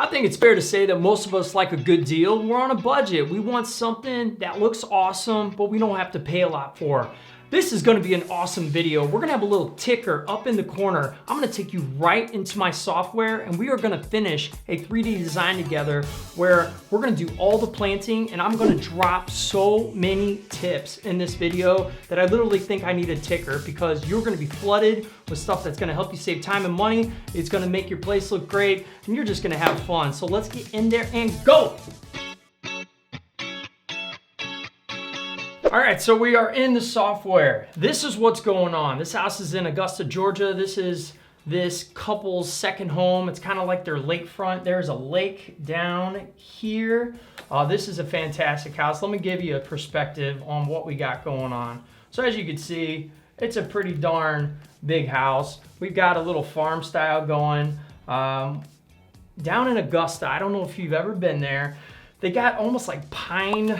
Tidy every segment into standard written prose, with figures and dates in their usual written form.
I think it's fair to say that most of us like a good deal. We're on a budget. We want something that looks awesome, but we don't have to pay a lot for. This is gonna be an awesome video. We're gonna have a little ticker up in the corner. I'm gonna take you right into my software and we are gonna finish a 3D design together where we're gonna do all the planting, and I'm gonna drop so many tips in this video that I literally think I need a ticker, because you're gonna be flooded with stuff that's gonna help you save time and money. It's gonna make your place look great and you're just gonna have fun. So let's get in there and go. All right, so we are in the software. This is what's going on. This house is in Augusta, Georgia. This is this couple's second home. It's kind of like their lakefront. There's a lake down here. This is a fantastic house. Let me give you a perspective on what we got going on. So as you can see, it's a pretty darn big house. We've got a little farm style going. Down in Augusta, I don't know if you've ever been there. They got almost like pine,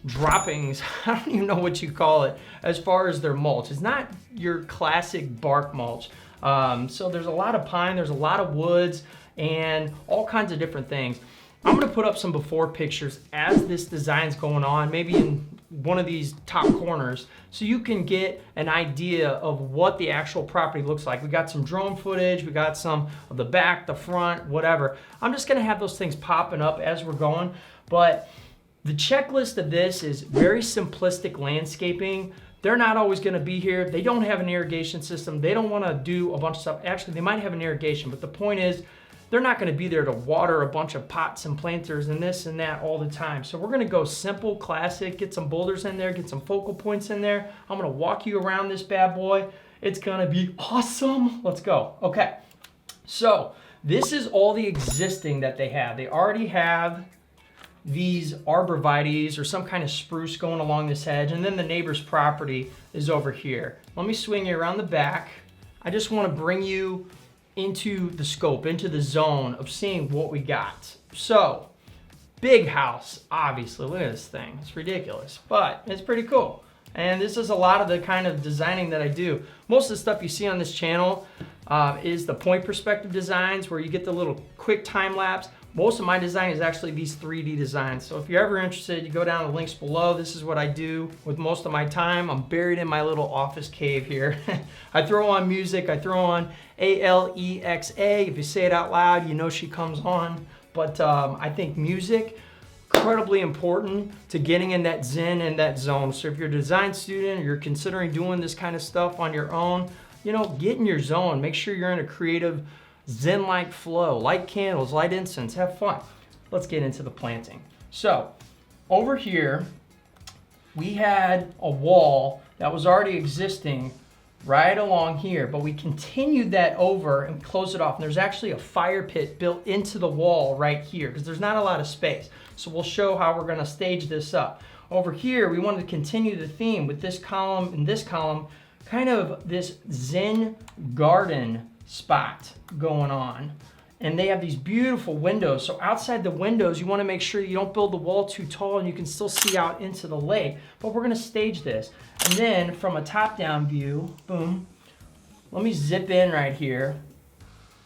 droppings. I don't even know what you call it as far as their mulch. It's not your classic bark mulch. So there's a lot of pine, there's a lot of woods, and all kinds of different things. I'm gonna put up some before pictures as this design's going on, maybe in one of these top corners, so you can get an idea of what the actual property looks like. We got some drone footage, we got some of the back, the front, whatever. I'm just gonna have those things popping up as we're going, but the checklist of this is very simplistic landscaping. They're not always gonna be here. They don't have an irrigation system. They don't wanna do a bunch of stuff. Actually, they might have an irrigation, but the point is, they're not gonna be there to water a bunch of pots and planters and this and that all the time. So we're gonna go simple, classic, get some boulders in there, get some focal points in there. I'm gonna walk you around this bad boy. It's gonna be awesome. Let's go. Okay, so this is all the existing that they have. They already have these arborvitaes or some kind of spruce going along this hedge, and then the neighbor's property is over here. Let me swing you around the back. I just want to bring you into the scope, into the zone of seeing what we got. So, big house, obviously. Look at this thing. It's ridiculous, but it's pretty cool. And this is a lot of the kind of designing that I do. Most of the stuff you see on this channel is the point perspective designs where you get the little quick time lapse. Most of my design is actually these 3D designs. So if you're ever interested, you go down the links below. This is what I do with most of my time. I'm buried in my little office cave here. I throw on music, I throw on Alexa. If you say it out loud, you know she comes on. But I think music, incredibly important to getting in that zen and that zone. So if you're a design student, or you're considering doing this kind of stuff on your own, you know, get in your zone. Make sure you're in a creative, zen-like flow. Light candles, light incense, have fun. Let's get into the planting. So over here, we had a wall that was already existing right along here, but we continued that over and closed it off. And there's actually a fire pit built into the wall right here because there's not a lot of space. So we'll show how we're gonna stage this up. Over here, we wanted to continue the theme with this column and this column, kind of this Zen garden spot going on. And they have these beautiful windows. So outside the windows, you want to make sure you don't build the wall too tall and you can still see out into the lake. But we're going to stage this. And then from a top-down view, boom, let me zip in right here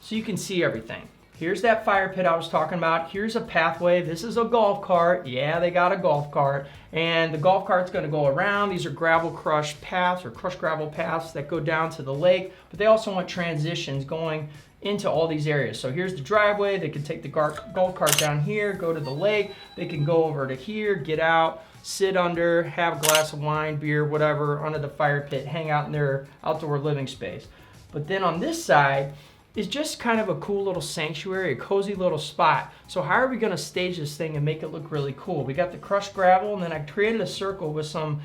so you can see everything. Here's that fire pit I was talking about. Here's a pathway. This is a golf cart. Yeah, they got a golf cart. And the golf cart's gonna go around. These are gravel crushed paths or crushed gravel paths that go down to the lake. But they also want transitions going into all these areas. So here's the driveway. They can take the golf cart down here, go to the lake. They can go over to here, get out, sit under, have a glass of wine, beer, whatever, under the fire pit, hang out in their outdoor living space. But then on this side, is just kind of a cool little sanctuary, a cozy little spot. So how are we gonna stage this thing and make it look really cool? We got the crushed gravel, and then I created a circle with some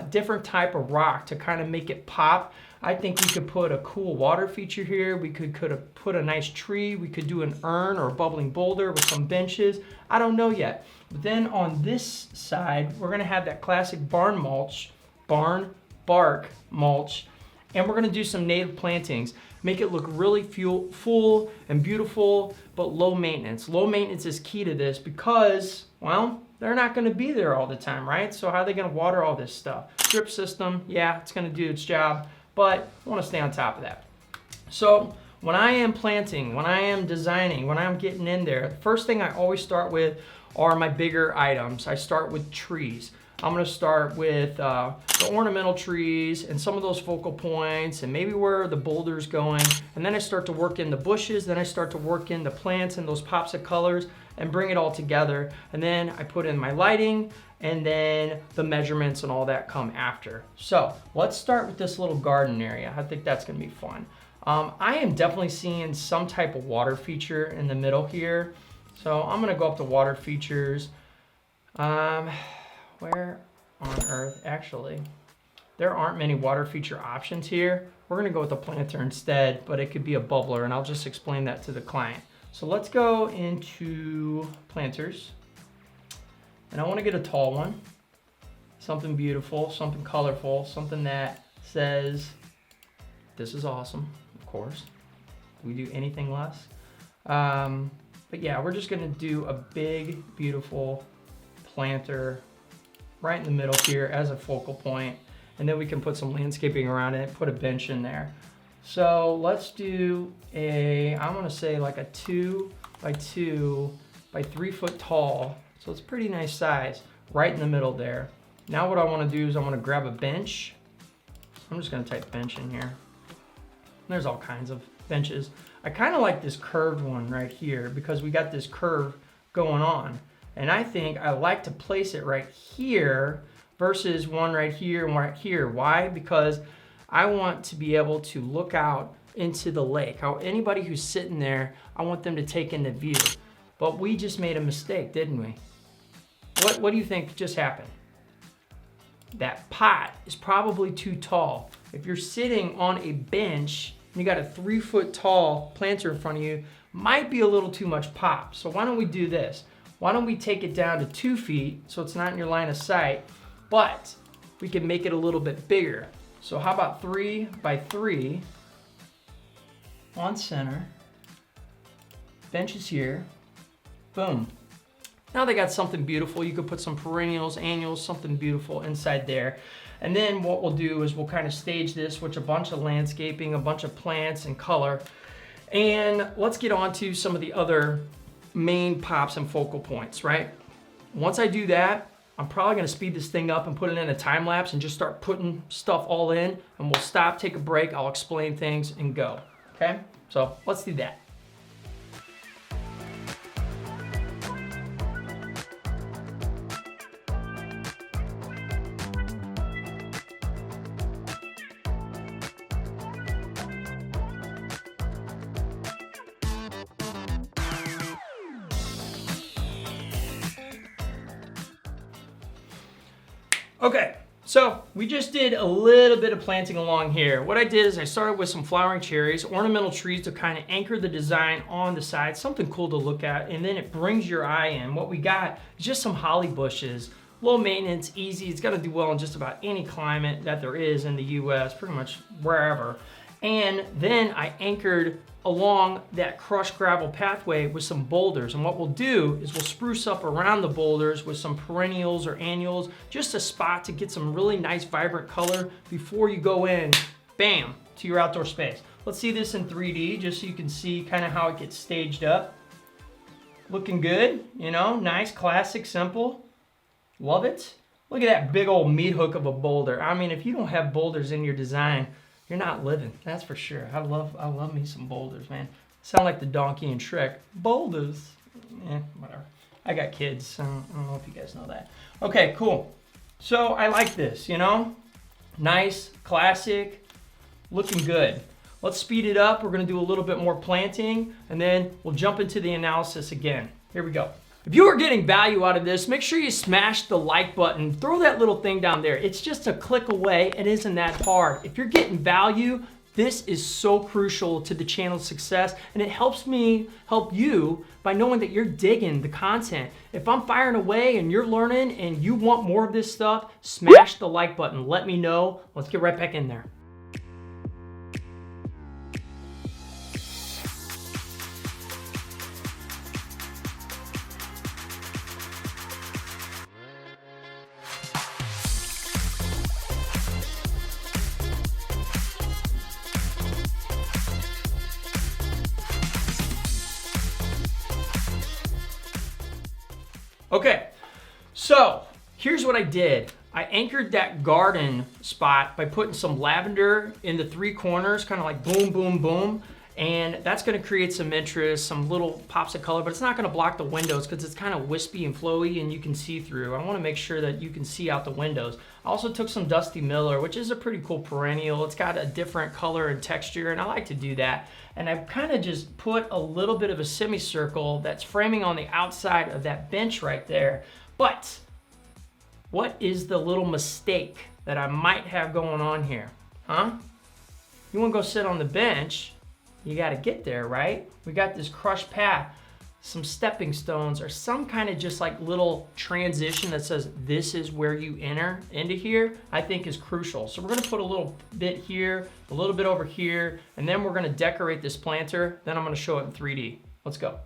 different type of rock to kind of make it pop. I think we could put a cool water feature here. We could put a nice tree. We could do an urn or a bubbling boulder with some benches. I don't know yet. But then on this side, we're gonna have that classic barn bark mulch, and we're gonna do some native plantings. Make it look really full and beautiful, but low maintenance. Low maintenance is key to this because, well, they're not gonna be there all the time, right? So how are they gonna water all this stuff? Drip system, yeah, it's gonna do its job, but I wanna stay on top of that. So when I am planting, when I am designing, when I'm getting in there, the first thing I always start with are my bigger items. I start with trees. I'm gonna start with the ornamental trees and some of those focal points and maybe where the boulder's going. And then I start to work in the bushes, then I start to work in the plants and those pops of colors and bring it all together. And then I put in my lighting and then the measurements and all that come after. So let's start with this little garden area. I think that's gonna be fun. I am definitely seeing some type of water feature in the middle here. So I'm gonna go up to water features. Where on earth, actually, there aren't many water feature options here. We're gonna go with the planter instead, but it could be a bubbler, and I'll just explain that to the client. So let's go into planters, and I wanna get a tall one, something beautiful, something colorful, something that says, this is awesome, of course. Do we do anything less? But yeah, we're just gonna do a big, beautiful planter right in the middle here as a focal point, and then we can put some landscaping around it, put a bench in there. So let's do I'm gonna say like a 2 by 2 by 3 foot tall. So it's pretty nice size right in the middle there. Now what I wanna do is I wanna grab a bench. I'm just gonna type bench in here. There's all kinds of benches. I kinda like this curved one right here because we got this curve going on. And I think I like to place it right here versus one right here and right here. Why? Because I want to be able to look out into the lake. Anybody who's sitting there, I want them to take in the view. But we just made a mistake, didn't we? What do you think just happened? That pot is probably too tall. If you're sitting on a bench and you got a 3 foot tall planter in front of you, might be a little too much pop. So why don't we do this? Why don't we take it down to 2 feet so it's not in your line of sight, but we can make it a little bit bigger. So how about 3 by 3 on center, benches here, boom. Now they got something beautiful. You could put some perennials, annuals, something beautiful inside there. And then what we'll do is we'll kind of stage this with a bunch of landscaping, a bunch of plants and color. And let's get on to some of the other main pops and focal points, right? Once I do that, I'm probably gonna speed this thing up and put it in a time lapse and just start putting stuff all in, and we'll stop, take a break, I'll explain things and go, okay? So let's do that. Okay, so we just did a little bit of planting along here. What I did is I started with some flowering cherries, ornamental trees to kind of anchor the design on the side, something cool to look at, and then it brings your eye in. What we got is just some holly bushes, low maintenance, easy. It's gonna do well in just about any climate that there is in the US, pretty much wherever. And then I anchored along that crushed gravel pathway with some boulders. And what we'll do is we'll spruce up around the boulders with some perennials or annuals, just a spot to get some really nice vibrant color before you go in, bam, to your outdoor space. Let's see this in 3D just so you can see kind of how it gets staged up. Looking good, you know, nice, classic, simple. Love it. Look at that big old meat hook of a boulder. I mean, if you don't have boulders in your design, you're not living, that's for sure. I love me some boulders, man. Sound like the donkey in Shrek. Boulders. Whatever. I got kids, so I don't know if you guys know that. Okay, cool. So I like this, you know? Nice, classic, looking good. Let's speed it up. We're gonna do a little bit more planting, and then we'll jump into the analysis again. Here we go. If you are getting value out of this, make sure you smash the like button. Throw that little thing down there. It's just a click away. It isn't that hard. If you're getting value, this is so crucial to the channel's success, and it helps me help you by knowing that you're digging the content. If I'm firing away and you're learning and you want more of this stuff, smash the like button. Let me know. Let's get right back in there. Okay, so here's what I did. I anchored that garden spot by putting some lavender in the 3 corners, kind of like boom, boom, boom. And that's gonna create some interest, some little pops of color, but it's not gonna block the windows because it's kind of wispy and flowy and you can see through. I wanna make sure that you can see out the windows. I also took some Dusty Miller, which is a pretty cool perennial. It's got a different color and texture, and I like to do that. And I've kind of just put a little bit of a semicircle that's framing on the outside of that bench right there. But what is the little mistake that I might have going on here? Huh? You wanna go sit on the bench, you gotta get there, right? We got this crushed path, some stepping stones, or some kind of just like little transition that says this is where you enter into here, I think is crucial. So we're gonna put a little bit here, a little bit over here, and then we're gonna decorate this planter, then I'm gonna show it in 3D. Let's go.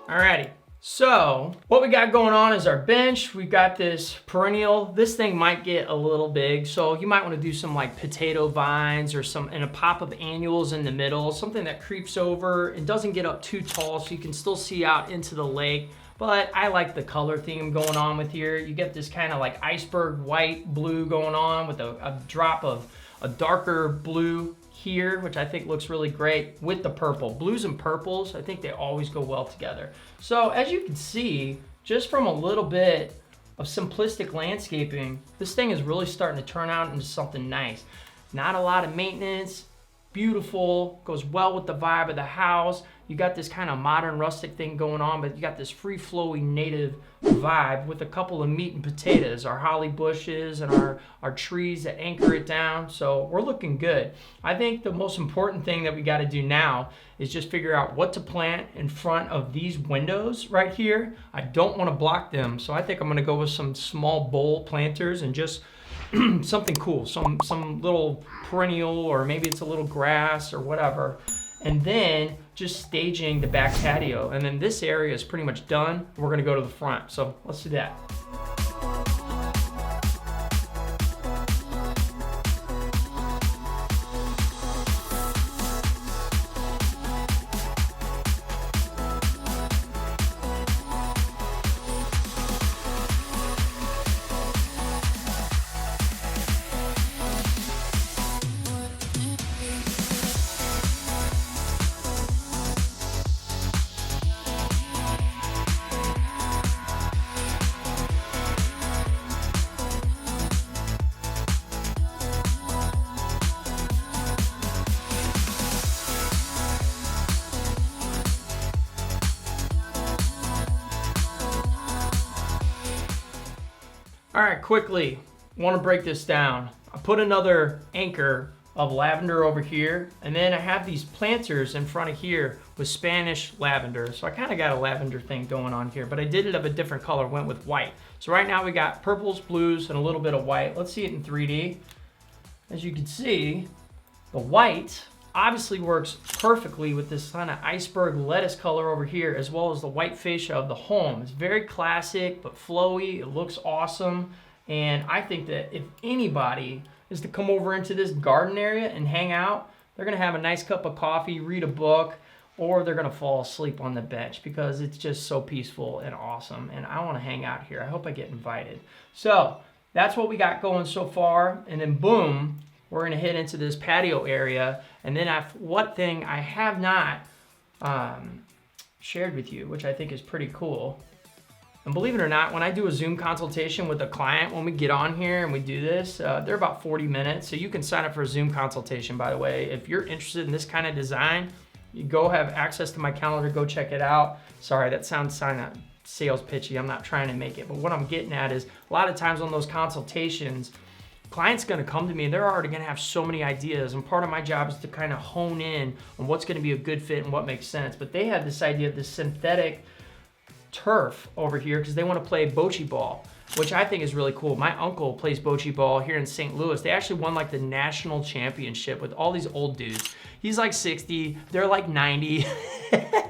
Alrighty, so what we got going on is our bench. We've got this perennial. This thing might get a little big, so you might want to do some like potato vines or some, and a pop of annuals in the middle, something that creeps over and doesn't get up too tall so you can still see out into the lake. But I like the color theme going on with here. You get this kind of like iceberg white blue going on with a drop of a darker blue here, which I think looks really great with the purple. Blues and purples, I think they always go well together. So as you can see, just from a little bit of simplistic landscaping, this thing is really starting to turn out into something nice. Not a lot of maintenance, beautiful, goes well with the vibe of the house. You got this kind of modern rustic thing going on, but you got this free flowing native vibe with a couple of meat and potatoes, our holly bushes and our trees that anchor it down. So we're looking good. I think the most important thing that we got to do now is just figure out what to plant in front of these windows right here. I don't want to block them, so I think I'm going to go with some small bowl planters and just something cool, some little perennial, or maybe it's a little grass or whatever. And then just staging the back patio. And then this area is pretty much done. We're gonna go to the front. So let's do that. All right, quickly, want to break this down. I put another anchor of lavender over here, and then I have these planters in front of here with Spanish lavender. So I kind of got a lavender thing going on here, but I did it of a different color, went with white. So right now we got purples, blues, and a little bit of white. Let's see it in 3D. As you can see, the white obviously works perfectly with this kind of iceberg lettuce color over here, as well as the white fascia of the home. It's very classic, but flowy. It looks awesome. And I think that if anybody is to come over into this garden area and hang out, they're gonna have a nice cup of coffee, read a book, or they're gonna fall asleep on the bench because it's just so peaceful and awesome. And I wanna hang out here. I hope I get invited. So that's what we got going so far. And then boom, we're gonna head into this patio area. And then one thing I have not shared with you, which I think is pretty cool. And believe it or not, when I do a Zoom consultation with a client, when we get on here and we do this, they're about 40 minutes. So you can sign up for a Zoom consultation, by the way. If you're interested in this kind of design, you go have access to my calendar, go check it out. Sorry, that sounds kind of sales pitchy. I'm not trying to make it. But what I'm getting at is a lot of times on those consultations, client's gonna come to me and they're already gonna have so many ideas, and part of my job is to kind of hone in on what's gonna be a good fit and what makes sense. But they have this idea of this synthetic turf over here because they want to play bocce ball, which I think is really cool. My uncle plays bocce ball here in St. Louis. They actually won like the national championship with all these old dudes. He's like 60, they're like 90.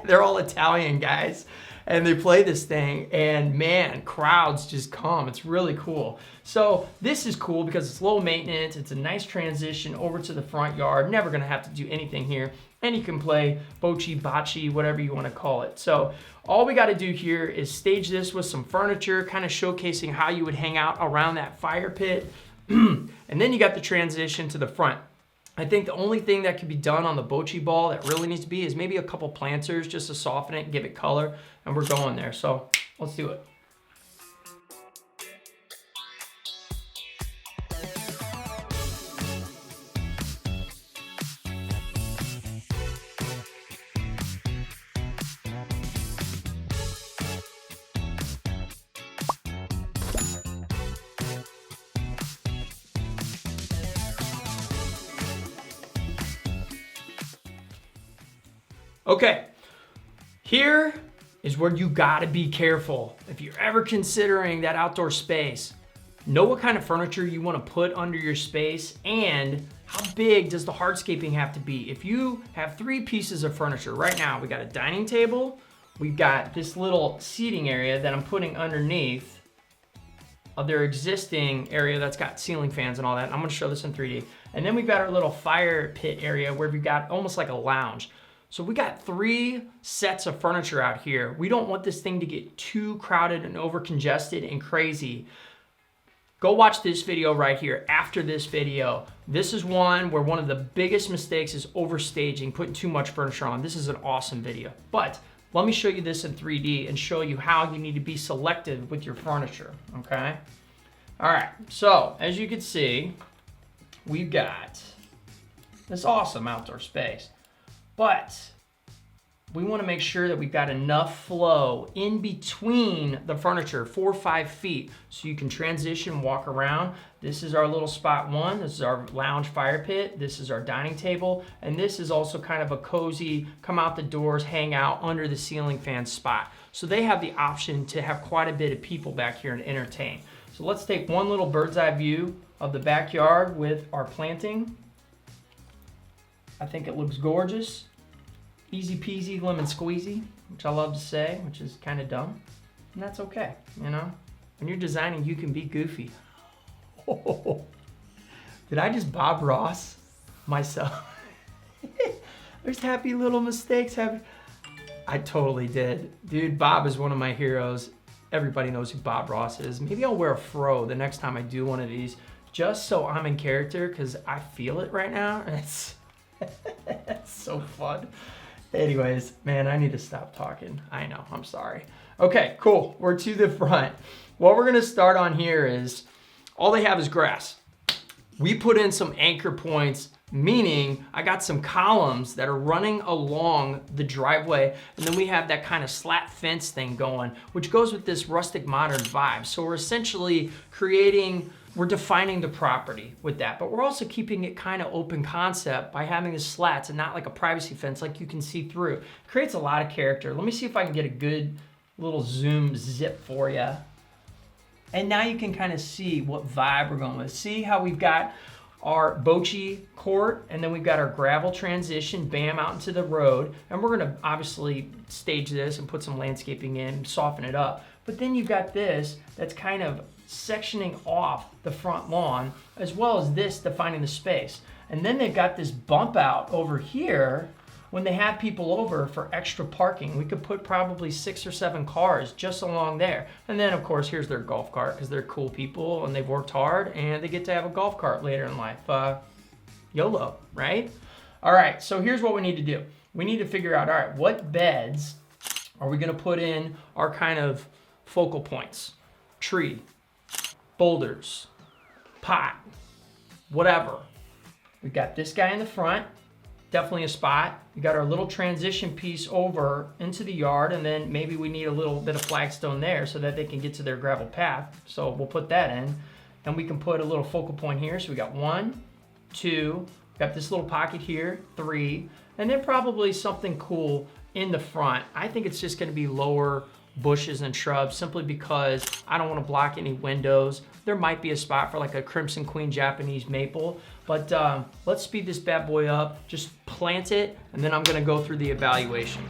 They're all Italian guys. And they play this thing, and man, crowds just come. It's really cool. So this is cool because it's low maintenance. It's a nice transition over to the front yard. Never gonna have to do anything here. And you can play bocce, whatever you wanna call it. So all we gotta do here is stage this with some furniture, kind of showcasing how you would hang out around that fire pit. And then you got the transition to the front. I think the only thing that could be done on the bocce ball that really needs to be is maybe a couple planters just to soften it and give it color, and we're going there. So let's do it. Okay, here is where you gotta be careful. If you're ever considering that outdoor space, know what kind of furniture you wanna put under your space and how big does the hardscaping have to be. If you have 3 pieces of furniture, right now we got a dining table, we've got this little seating area that I'm putting underneath of their existing area that's got ceiling fans and all that. I'm gonna show this in 3D. And then we've got our little fire pit area where we've got almost like a lounge. So we got 3 sets of furniture out here. We don't want this thing to get too crowded and over congested and crazy. Go watch this video right here after this video. This is one where one of the biggest mistakes is overstaging, putting too much furniture on. This is an awesome video. But let me show you this in 3D and show you how you need to be selective with your furniture, okay? All right, so as you can see, we've got this awesome outdoor space. But we want to make sure that we've got enough flow in between the furniture, 4 or 5 feet, so you can transition, walk around. This is our little spot 1. This is our lounge fire pit. This is our dining table. And this is also kind of a cozy, come out the doors, hang out under the ceiling fan spot. So they have the option to have quite a bit of people back here and entertain. So let's take one little bird's eye view of the backyard with our planting. I think it looks gorgeous. Easy peasy lemon squeezy, which I love to say, which is kind of dumb. And that's okay, you know? When you're designing, you can be goofy. Oh, did I just Bob Ross myself? There's happy little mistakes. I totally did. Dude, Bob is one of my heroes. Everybody knows who Bob Ross is. Maybe I'll wear a fro the next time I do one of these, just so I'm in character, because I feel it right now. And it's so fun. Anyways, man, I need to stop talking. I know, I'm sorry. Okay, cool, we're to the front. What we're gonna start on here is, all they have is grass. We put in some anchor points, meaning I got some columns that are running along the driveway, and then we have that kind of slat fence thing going, which goes with this rustic modern vibe. So we're essentially we're defining the property with that, but we're also keeping it kind of open concept by having the slats and not like a privacy fence like you can see through. It creates a lot of character. Let me see if I can get a good little zoom zip for you. And now you can kind of see what vibe we're going with. See how we've got our bocce court, and then we've got our gravel transition, bam, out into the road. And we're gonna obviously stage this and put some landscaping in, soften it up. But then you've got this that's kind of sectioning off the front lawn, as well as this defining the space. And then they've got this bump out over here when they have people over for extra parking. We could put probably 6 or 7 cars just along there. And then of course, here's their golf cart, because they're cool people and they've worked hard and they get to have a golf cart later in life. YOLO, right? All right, so here's what we need to do. We need to figure out, all right, what beds are we gonna put in our kind of focal points? Tree, boulders, pot, whatever. We've got this guy in the front, definitely a spot. We got our little transition piece over into the yard, and then maybe we need a little bit of flagstone there so that they can get to their gravel path. So we'll put that in, and we can put a little focal point here. So we got 1, 2, got this little pocket here, 3, and then probably something cool in the front. I think it's just gonna be lower bushes and shrubs, simply because I don't want to block any windows. There might be a spot for like a Crimson Queen Japanese maple, but let's speed this bad boy up, just plant it, and then I'm gonna go through the evaluation.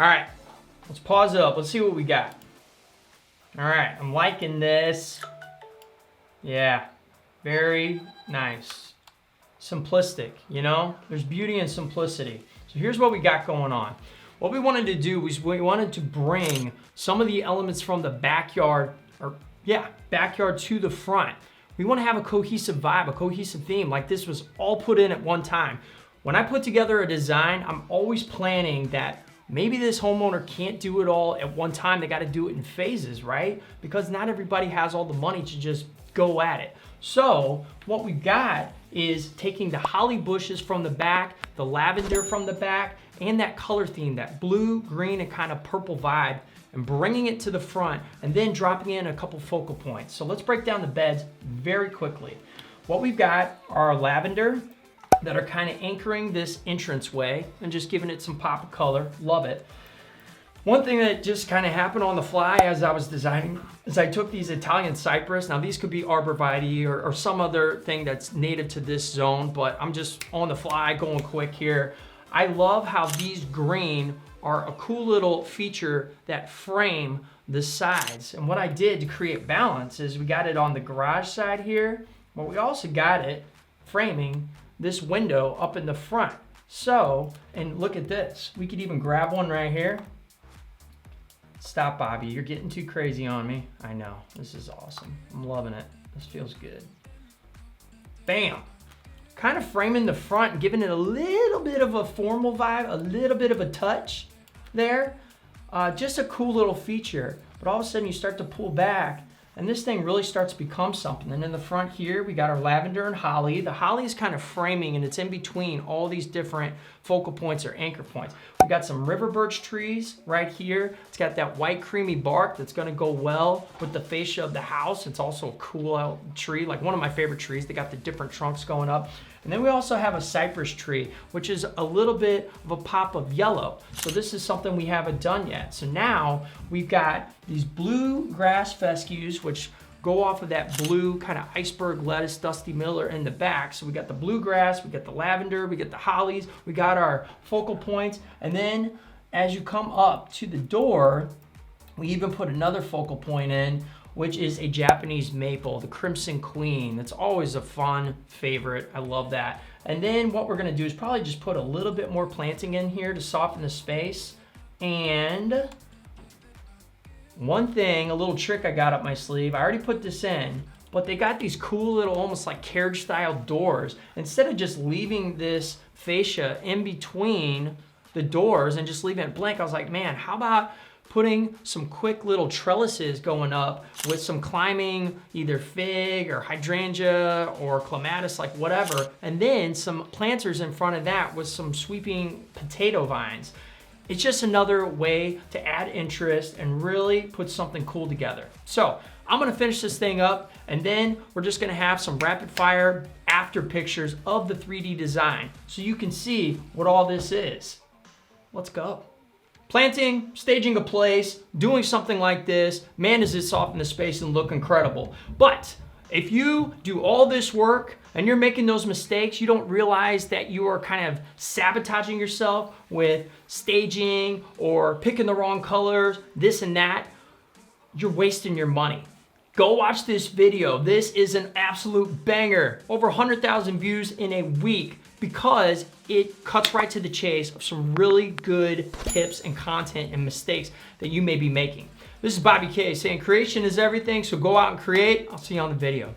All right, let's pause it up. Let's see what we got. All right, I'm liking this. Yeah, very nice. Simplistic, you know? There's beauty in simplicity. So here's what we got going on. What we wanted to do was we wanted to bring some of the elements from the backyard, backyard to the front. We want to have a cohesive vibe, a cohesive theme, like this was all put in at one time. When I put together a design, I'm always planning that maybe this homeowner can't do it all at one time. They got to do it in phases, right? Because not everybody has all the money to just go at it. So what we got is taking the holly bushes from the back, the lavender from the back, and that color theme, that blue, green, and kind of purple vibe, and bringing it to the front, and then dropping in a couple focal points. So let's break down the beds very quickly. What we've got are lavender that are kind of anchoring this entranceway and just giving it some pop of color. Love it. One thing that just kind of happened on the fly as I was designing is I took these Italian cypress. Now these could be arborvitae or some other thing that's native to this zone, but I'm just on the fly going quick here. I love how these green are a cool little feature that frame the sides. And what I did to create balance is we got it on the garage side here, but we also got it framing this window up in the front. So, and look at this. We could even grab one right here. Stop, Bobby, you're getting too crazy on me. I know, this is awesome. I'm loving it. This feels good. Bam. Kind of framing the front, giving it a little bit of a formal vibe, a little bit of a touch there. Just a cool little feature. But all of a sudden you start to pull back and this thing really starts to become something. And in the front here, we got our lavender and holly. The holly is kind of framing and it's in between all these different focal points or anchor points. We got some river birch trees right here. It's got that white creamy bark that's gonna go well with the fascia of the house. It's also a cool out tree, like one of my favorite trees. They got the different trunks going up. And then we also have a cypress tree, which is a little bit of a pop of yellow. So this is something we haven't done yet. So now we've got these blue grass fescues, which go off of that blue kind of iceberg lettuce, Dusty Miller in the back. So we got the bluegrass, we got the lavender, we got the hollies, we got our focal points. And then as you come up to the door, we even put another focal point in, which is a Japanese maple, the Crimson Queen. That's always a fun favorite. I love that. And then what we're gonna do is probably just put a little bit more planting in here to soften the space. And one thing, a little trick I got up my sleeve, I already put this in, but they got these cool little almost like carriage style doors. Instead of just leaving this fascia in between the doors and just leaving it blank, I was like, man, how about putting some quick little trellises going up with some climbing, either fig or hydrangea or clematis, like whatever, and then some planters in front of that with some sweeping potato vines. It's just another way to add interest and really put something cool together. So I'm gonna finish this thing up and then we're just gonna have some rapid fire after pictures of the 3D design so you can see what all this is. Let's go. Planting, staging a place, doing something like this, man, does it soften the space and look incredible. But if you do all this work and you're making those mistakes, you don't realize that you are kind of sabotaging yourself with staging or picking the wrong colors, this and that, you're wasting your money. Go watch this video. This is an absolute banger. Over 100,000 views in a week because it cuts right to the chase of some really good tips and content and mistakes that you may be making. This is Bobby K saying creation is everything, so go out and create. I'll see you on the video.